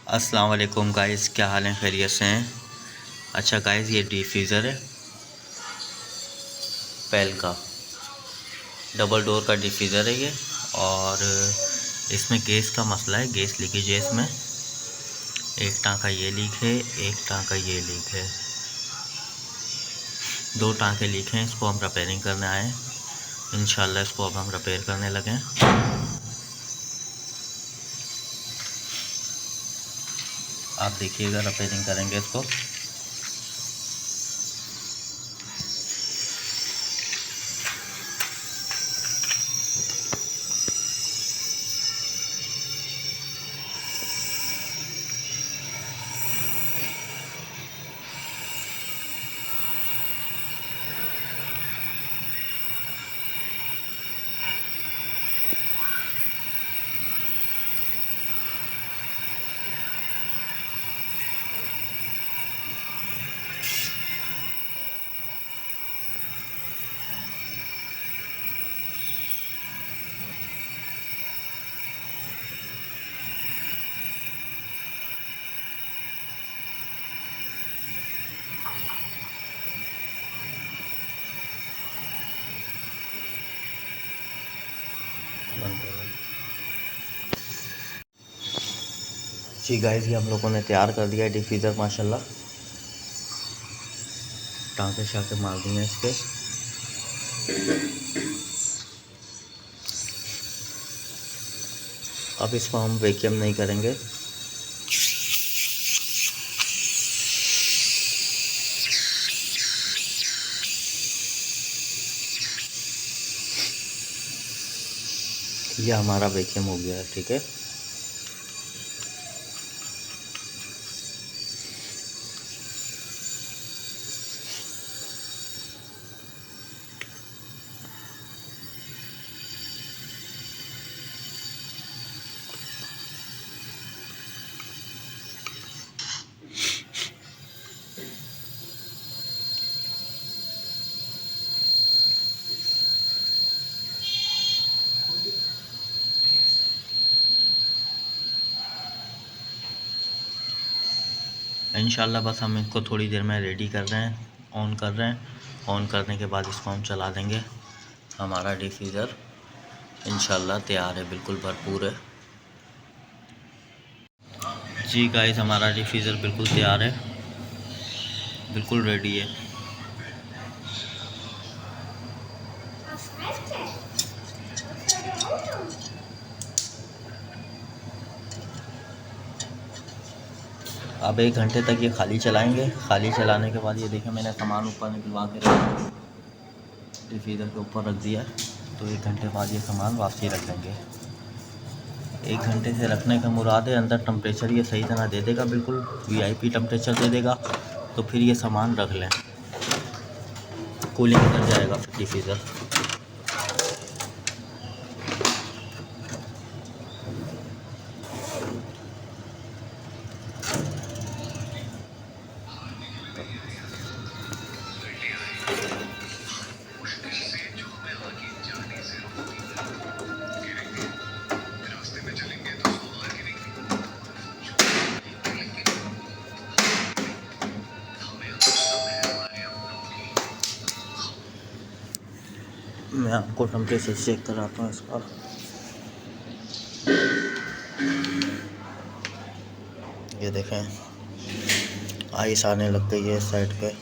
अस्सलाम वालेकुम गाइस, क्या हाल है? खैरियत से हैं? अच्छा गाइस, ये डिफ्यूज़र है पेल का, डबल डोर का डिफ्यूज़र है ये। और इसमें गैस का मसला है, गैस लीकेज है इसमें। एक टाँका ये लीक है, एक टाँका ये लीक है, दो टाँके लीक हैं। इसको हम रिपेयरिंग करने आए हैं। इंशाल्लाह इसको अब हम रिपेयर करने लगे। आप देखिएगा, रिपेयरिंग करेंगे इसको। जी गाइस, ये हम लोगों ने तैयार कर दिया है डिफ्यूज़र माशाल्लाह। टाँके शाके मार दिए इसके। अब इसको हम वैक्यूम नहीं करेंगे। ये हमारा वैक्यूम हो गया है, ठीक है। इंशाल्लाह बस हम इसको थोड़ी देर में रेडी कर रहे हैं, ऑन कर रहे हैं। ऑन करने के बाद इसको हम चला देंगे। हमारा डिफ्यूज़र इंशाल्लाह तैयार है, बिल्कुल भरपूर है। जी गाइस, हमारा डिफ्यूज़र बिल्कुल तैयार है, बिल्कुल रेडी है। अब 1 घंटे तक ये खाली चलाएंगे। खाली चलाने के बाद ये देखिए, मैंने सामान ऊपर निकलवा के रखा, डिफ्यूज़र के ऊपर रख दिया। तो 1 घंटे बाद ये सामान वापसी रख देंगे। 1 घंटे से रखने का मुराद है, अंदर टेम्परेचर ये सही तरह दे देगा, बिल्कुल वीआईपी टेम्परेचर दे देगा। तो फिर ये सामान रख लें, कूलिंग कर जाएगा फिर डिफ्यूज़र। मैं आपको टेम्परेचर चेक कराता हूँ इसका। ये देखें, आइस आने लग गई है इस साइड पे।